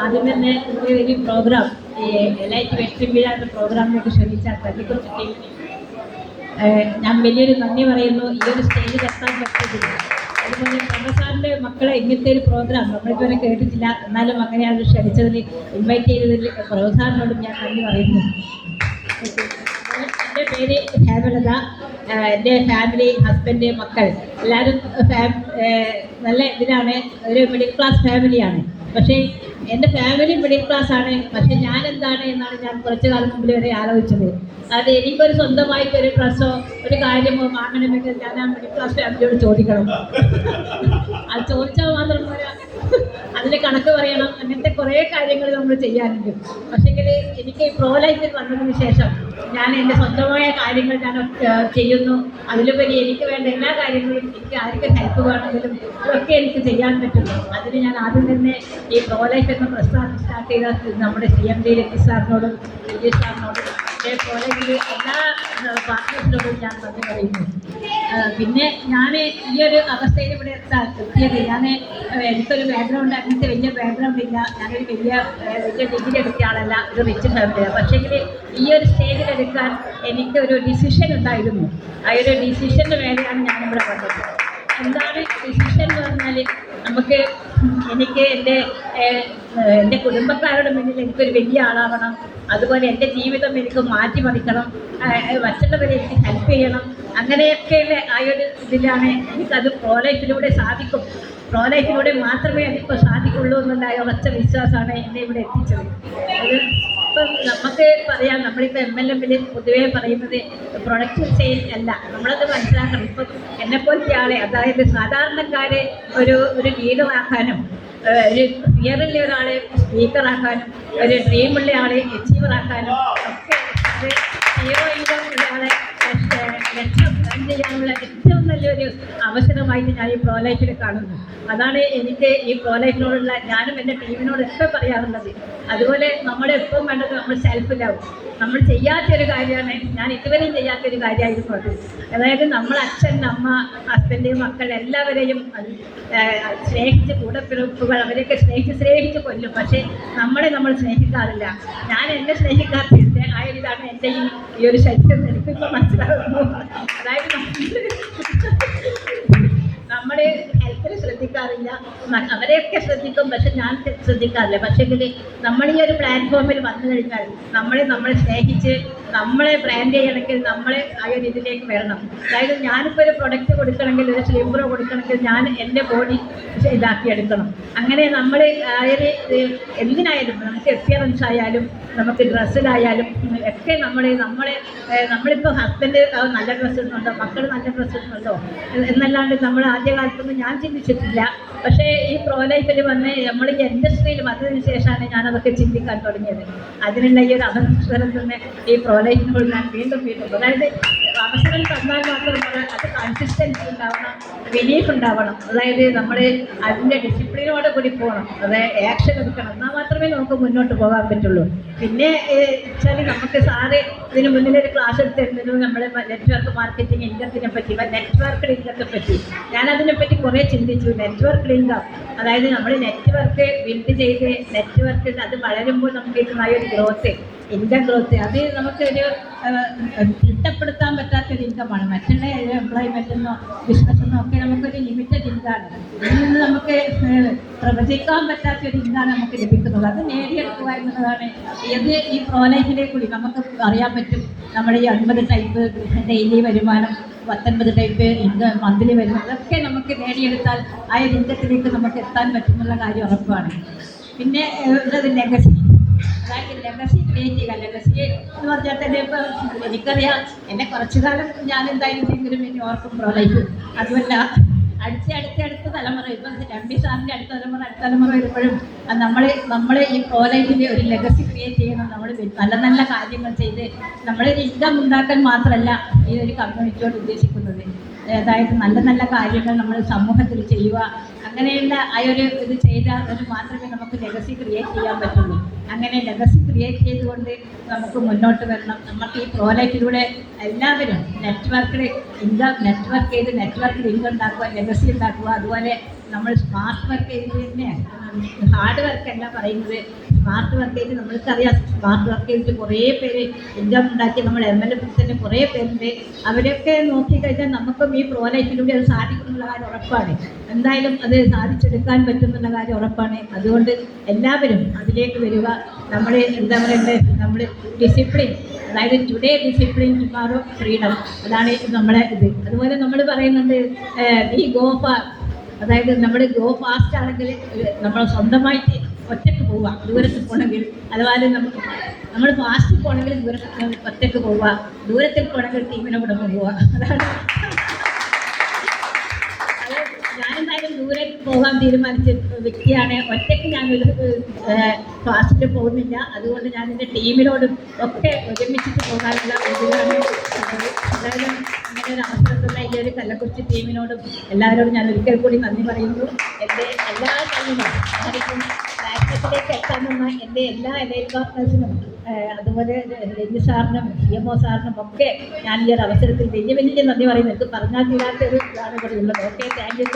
ആദ്യം തന്നെ ഒരു പ്രോഗ്രാം ലൈറ്റ് വെട്ടി വീഴാത്ത പ്രോഗ്രാമിലേക്ക് ക്ഷണിച്ച പ്രതിക്കുറിച്ച് ഞാൻ വലിയൊരു നന്ദി പറയുന്നു. ഈ ഒരു സ്റ്റേജിൽ എത്താൻ പറ്റിയിട്ടില്ല. അതുപോലെ പ്രൊഫസറിൻ്റെ മക്കളെ ഇങ്ങനത്തെ ഒരു പ്രോഗ്രാം നമ്മളിതുവരെ കേട്ടിട്ടില്ല. എന്നാലും അങ്ങനെയാണ് ക്ഷണിച്ചതിൽ ഇൻവൈറ്റ് ചെയ്തതിൽ പ്രൊഫസറിനോടും ഞാൻ നന്ദി പറയുന്നു. എൻ്റെ പേര് ഹേമലത. എൻ്റെ ഫാമിലി, ഹസ്ബൻഡ്, മക്കൾ എല്ലാവരും നല്ല ഇതിലാണ്. ഒരു മിഡിൽ ക്ലാസ് ഫാമിലിയാണ്. പക്ഷേ എൻ്റെ ഫാമിലി മിഡിൽ ക്ലാസ് ആണ്. പക്ഷെ ഞാൻ എന്താണ് എന്നാണ് ഞാൻ കുറച്ചു കാലം മുമ്പിൽ വരെ ആലോചിച്ചത്. അത് എനിക്കൊരു സ്വന്തമായിട്ട് ഒരു ഡ്രസ്സോ ഒരു കാര്യമോ വാങ്ങണമെങ്കിൽ ഞാൻ ആ മിഡിൽ ക്ലാസ് ഫാമിലിയോട് ചോദിക്കണം. അത് ചോദിച്ചാൽ മാത്രം പോരാ, അതിന് കണക്ക് പറയണം. അങ്ങനത്തെ കുറേ കാര്യങ്ങൾ നമ്മൾ ചെയ്യാനുണ്ട്. പക്ഷേങ്കിൽ എനിക്ക് പ്രോ ലൈഫിൽ വന്നതിന് ശേഷം ഞാൻ എൻ്റെ സ്വന്തമായ കാര്യങ്ങൾ ഞാൻ ചെയ്യുന്നു. അതിലുപരി എനിക്ക് വേണ്ട എല്ലാ കാര്യങ്ങളും എനിക്ക് ആർക്ക് ഹെൽപ്പ് വേണമെങ്കിലും ഇതൊക്കെ എനിക്ക് ചെയ്യാൻ പറ്റുന്നു. അതിന് ഞാൻ ആദ്യം തന്നെ ഈ പ്രോ ലൈഫ് എന്ന പ്രസ്ഥാനം സ്റ്റാർട്ട് ചെയ്ത നമ്മുടെ CMD രതീഷ് സാറിനോടും രതീഷ് സാറിനോടും അതേപോലെ എല്ലാ പാർട്ട്നേഴ്സിനോടും ഞാൻ നന്ദി പറയുന്നു. പിന്നെ ഞാൻ ഈ ഒരു അവസ്ഥയിൽ ഇവിടെ എത്തിയത് എനിക്കൊരു ബാക്ക്ഗ്രൗണ്ട് അങ്ങനത്തെ വലിയ ബാക്ക്ഗ്രൗണ്ട് ഇല്ല. ഞാനൊരു വലിയ ഡിഗ്രി എടുത്ത ആളല്ല, ഒരു റിച്ച് ഫാമിലിയാണ്. പക്ഷേങ്കിൽ ഈ ഒരു സ്റ്റേജിലെടുക്കാൻ എനിക്കൊരു ഡിസിഷൻ ഉണ്ടായിരുന്നു. ആ ഒരു ഡിസിഷൻ്റെ വേണ്ടിയാണ് ഞാനിവിടെ വന്നത്. എന്താണ് ഡിസിഷൻ എന്ന് പറഞ്ഞാൽ, എനിക്ക് എൻ്റെ കുടുംബക്കാരുടെ മുന്നിൽ എനിക്കൊരു വലിയ ആളാവണം. അതുപോലെ എൻ്റെ ജീവിതം എനിക്ക് മാറ്റിമറിക്കണം. മറ്റുള്ളവരെ എനിക്ക് ഹെൽപ്പ് ചെയ്യണം. അങ്ങനെയൊക്കെയുള്ള ആ ഒരു ഇതിലാണ് എനിക്കത് പ്രോ ലൈഫിലൂടെ സാധിക്കും. പ്രോ ലൈഫിലൂടെ മാത്രമേ അതിപ്പോൾ സാധിക്കുള്ളൂ എന്നുള്ള ഉറച്ച വിശ്വാസമാണ് എന്നെ ഇവിടെ എത്തിച്ചത്. അത് ഇപ്പം നമുക്ക് പറയാം, നമ്മളിപ്പോൾ MLM പൊതുവേ പറയുന്നത് പ്രൊഡക്റ്റ് സെയിൽ അല്ല. നമ്മളത് മനസ്സിലാക്കണം. ഇപ്പം എന്നെപ്പോലത്തെ ആളെ, അതായത് സാധാരണക്കാരെ ഒരു ലീഡറാക്കാനും, ഒരു ഫിയറുള്ള ഒരാളെ സ്പീക്കറാക്കാനും, ഒരു ഡ്രീമുള്ള ആളെ അച്ചീവറാക്കാനും ഒക്കെ ഹീറോ ഉള്ള ആളെ ലക്ഷ്യം ചെയ്യാനുള്ള ഏറ്റവും നല്ലൊരു അവസരമായിട്ട് ഞാൻ ഈ പ്രോ ലൈഫിൽ കാണുന്നു. അതാണ് എനിക്ക് ഈ പ്രോ ലൈഫിനോടുള്ള, ഞാനും എൻ്റെ ടീമിനോട് എപ്പോൾ പറയാറുള്ളത്. അതുപോലെ നമ്മളെപ്പോഴും വേണ്ടത് നമ്മൾ സെൽഫ് ലവ്. നമ്മൾ ചെയ്യാത്തൊരു കാര്യമാണ്, ഞാൻ ഇതുവരെയും ചെയ്യാത്തൊരു കാര്യമായിരുന്നു അത്. അതായത് നമ്മൾ അച്ഛൻ, അമ്മ, ഹസ്ബൻഡ്, മക്കൾ എല്ലാവരെയും സ്നേഹിച്ച്, കൂടപ്പിറപ്പുകൾ അവരെയൊക്കെ സ്നേഹിച്ച് കൊല്ലും. പക്ഷേ നമ്മൾ സ്നേഹിക്കാറില്ല. ഞാൻ എന്നെ സ്നേഹിക്കാത്തതിൻ്റെ ആ ഒരു ഇതാണ് എൻ്റെ ഈ ഒരു ശരീരം എനിക്കിപ്പോൾ മനസ്സിലാകുന്നു. അതായത് നമ്മൾ ഹെൽത്തിൽ ശ്രദ്ധിക്കാറില്ല. അവരെയൊക്കെ ശ്രദ്ധിക്കും, പക്ഷെ ഞാൻ ശ്രദ്ധിക്കാറില്ല. പക്ഷേങ്കിൽ നമ്മൾ ഈ ഒരു പ്ലാറ്റ്ഫോമിൽ വന്നു കഴിഞ്ഞാൽ നമ്മളെ സ്നേഹിച്ച് നമ്മളെ ബ്രാൻഡ് ചെയ്യണമെങ്കിൽ നമ്മളെ ആ ഒരു ഇതിലേക്ക് വരണം. അതായത് ഞാനിപ്പോൾ ഒരു പ്രൊഡക്റ്റ് കൊടുക്കണമെങ്കിൽ, ഒരു സ്ലിംബ്രോ കൊടുക്കണമെങ്കിൽ ഞാൻ എൻ്റെ ബോഡി ഇതാക്കിയെടുക്കണം. അങ്ങനെ നമ്മൾ ആ ഒരു എന്തിനായാലും, നമുക്ക് അപ്പിയറൻസ് ആയാലും നമുക്ക് ഡ്രസ്സിലായാലും ഒക്കെ നമ്മളിപ്പോൾ ഹസ്ബൻഡ് നല്ല ഡ്രസ്സ് ഇടുന്നുണ്ടോ, മക്കൾ നല്ല ഡ്രസ്സ് ഇടുന്നുണ്ടോ എന്നല്ലാണ്ട് നമ്മൾ ആദ്യകാലത്തൊന്നും ഞാൻ ചിന്തിച്ചിട്ടില്ല. പക്ഷേ ഈ പ്രോ ലൈഫിൽ വന്ന് നമ്മൾ ഈ ഇൻഡസ്ട്രിയിൽ വന്നതിന് ശേഷമാണ് ഞാനതൊക്കെ ചിന്തിക്കാൻ തുടങ്ങിയത്. അതിനുള്ള ഈ ഒരു അവസരം തന്നെ ഈ പ്രോ ലൈഫിനോട് ഞാൻ വീണ്ടും അതായത് അവസരം തന്നാൽ മാത്രം അത് കൺസിസ്റ്റൻസി ഉണ്ടാവണം, ബിലീഫ് ഉണ്ടാവണം. അതായത് നമ്മൾ അതിൻ്റെ ഡിസിപ്ലിനോട് കൂടി പോകണം, അതായത് ആക്ഷൻ എടുക്കണം. എന്നാൽ മാത്രമേ നമുക്ക് മുന്നോട്ട് പോകാൻ പറ്റുള്ളൂ. പിന്നെ വെച്ചാൽ നമുക്ക് സാറ് ഇതിന് മുന്നിലൊരു ക്ലാസ് എടുത്തിരുന്നത് നമ്മൾ നെറ്റ്വർക്ക് മാർക്കറ്റിംഗ് ഇൻകത്തിനെ പറ്റി, നെറ്റ്വർക്ക് ഇൻകത്തെ പറ്റി ഞാനതിനെപ്പറ്റി കുറേ ചിന്തിച്ചു. നെറ്റ്വർക്ക് ഇൻകം, അതായത് നമ്മൾ നെറ്റ്വർക്ക് ബിൽഡ് ചെയ്ത് നെറ്റ്വർക്ക് അത് വളരുമ്പോൾ നമുക്ക് കിട്ടുന്ന ഒരു ഗ്രോത്ത്, ഇൻകം ഗ്രോത്ത്, അത് നമുക്കൊരു തിട്ടപ്പെടുത്താൻ പറ്റാത്തൊരു ഇൻകമാണ്. മറ്റുള്ള എംപ്ലോയ്മെൻറ്റെന്നോ ബിസിനസ്സെന്നോ ഒക്കെ നമുക്കൊരു ലിമിറ്റഡ് ഇൻകമാണ്. ഇതിൽ നിന്ന് നമുക്ക് പ്രവചിക്കാൻ പറ്റാത്തൊരു ഇൻകമാണ് നമുക്ക് ലഭിക്കുന്നത്. അത് നേടിയെടുക്കുക എന്നതാണ് ഈ പ്രോ ലൈഫിലേക്ക് കൂടി നമുക്ക് അറിയാൻ പറ്റും. നമ്മുടെ ഈ 50 ടൈപ്പ് ഡെയിലി വരുമാനം, 19 ടൈപ്പ് ഇൻകം മന്ത്ലി വരുന്നത്, അതൊക്കെ നമുക്ക് നേടിയെടുത്താൽ ആ ഒരു ഇൻകത്തിലേക്ക് നമുക്ക് എത്താൻ പറ്റുന്നുള്ള കാര്യം ഉറപ്പാണ്. പിന്നെ ഉള്ളത് ലെഗസി, അതായത് ലെഗസി ക്രിയേറ്റ് ചെയ്യുക. ലെഗസി എന്ന് പറഞ്ഞാൽ തന്നെ ഇപ്പം എനിക്കറിയാം, എന്നെ കുറച്ചു കാലം ഞാൻ എന്തായാലും ഭയങ്കരം എന്നെ ഓർക്കും പ്രോ ലൈഫ്. അതുമല്ല അടുത്ത തലമുറ, ഇപ്പം MD സാറിൻ്റെ അടുത്ത തലമുറ വരുമ്പോഴും നമ്മൾ ഈ പ്രോ ലൈഫിൽ ഒരു ലെഗസി ക്രിയേറ്റ് ചെയ്യണം. നമ്മൾ നല്ല നല്ല കാര്യങ്ങൾ ചെയ്ത് നമ്മളൊരു ഇൻകം ഉണ്ടാക്കാൻ മാത്രമല്ല ഈ ഒരു കമ്മ്യൂണിറ്റിയോട് ഉദ്ദേശിക്കുന്നത്. അതായത് നല്ല നല്ല കാര്യങ്ങൾ നമ്മൾ സമൂഹത്തിൽ ചെയ്യുക. അങ്ങനെയുള്ള ആ ഒരു ഇത് ചെയ്താൽ മാത്രമേ നമുക്ക് ലെഗസി ക്രിയേറ്റ് ചെയ്യാൻ പറ്റുള്ളൂ. അങ്ങനെ ലെഗസി ക്രിയേറ്റ് ചെയ്തുകൊണ്ട് നമുക്ക് മുന്നോട്ട് വരണം. നമുക്ക് ഈ പ്രോ ലൈഫിലൂടെ എല്ലാവരും നെറ്റ്വർക്ക് ചെയ്ത് നെറ്റ്വർക്കിൽ ഇൻകം ഉണ്ടാക്കുക, ലെഗസി ഉണ്ടാക്കുക. അതുപോലെ നമ്മൾ സ്മാർട്ട് വർക്ക് ചെയ്ത് തന്നെയാണ്, ഹാർഡ് വർക്ക് അല്ല പറയുന്നത്. സ്മാർട്ട് വർക്ക് ചെയ്ത് നമ്മൾക്കറിയാം, സ്മാർട്ട് വർക്ക് ചെയ്തിട്ട് കുറേ പേര് ഇൻകം ഉണ്ടാക്കി നമ്മൾ MLM തന്നെ കുറേ പേരുണ്ട്. അവരൊക്കെ നോക്കിക്കഴിഞ്ഞാൽ നമുക്കും ഈ പ്രോ ലൈഫിലൂടെ അത് സാധിക്കുന്നുള്ള കാര്യം ഉറപ്പാണ്. എന്തായാലും അത് സാധിച്ചെടുക്കാൻ പറ്റുന്നുള്ള കാര്യം ഉറപ്പാണ്. അതുകൊണ്ട് എല്ലാവരും അതിലേക്ക് വരിക. നമ്മൾ എന്താ പറയണ്ടത്, നമ്മൾ ഡിസിപ്ലിൻ, അതായത് ടുഡേ ഡിസിപ്ലിൻ ടുമാറോ ഫ്രീഡം, അതാണ് നമ്മളെ ഇത്. അതുപോലെ നമ്മൾ പറയുന്നുണ്ട് ഈ ഗോ ഫാർ, അതായത് നമ്മൾ ഗോ ഫാസ്റ്റ് ആണെങ്കിൽ നമ്മൾ സ്വന്തമായിട്ട് ഒറ്റയ്ക്ക് പോവുക ദൂരത്തിൽ പോകണമെങ്കിൽ. അതുപോലെ നമ്മൾ ഫാസ്റ്റ് പോകണമെങ്കിൽ ദൂരത്തിൽ ഒറ്റയ്ക്ക് പോവുക, ദൂരത്തിൽ പോകണമെങ്കിൽ ടീമിനോട് പോവുക. അതാണ് ഞാനെന്തായാലും ദൂരെ പോകാൻ തീരുമാനിച്ച വ്യക്തിയാണ്. ഒറ്റയ്ക്ക് ഞാൻ ഫാസ്റ്റിൽ പോകുന്നില്ല. അതുകൊണ്ട് ഞാൻ എൻ്റെ ടീമിനോടും ഒക്കെ ഒരുമിച്ചിട്ട് പോകാനുള്ള ഇതിലാണ്. എന്തായാലും ഇങ്ങനെ ഒരു അവസരത്തുള്ള ഈ ഒരു കള്ളക്കുറിച്ചി ടീമിനോടും എല്ലാവരോടും ഞാൻ ഒരിക്കൽ കൂടി നന്ദി പറയുന്നു. എൻ്റെ എല്ലാ ടീമിനും ആയിരിക്കും പ്രാക്ടീസിലേക്ക് എത്താനുള്ള എൻ്റെ എല്ലാ എലൈറ്റ് പാർട്ട്നേഴ്സിനും, അതുപോലെ രഞ്ജി സാറിനും CMO സാറിനും ഒക്കെ ഞാൻ ഈ ഒരു അവസരത്തിൽ വലിയ വലിയ നന്ദി പറയുന്നു. എനിക്ക് പറഞ്ഞാൽ തീരാത്തൊരു ഇതാണ് ഇവിടെ ഉള്ളത്. Okay, thank you.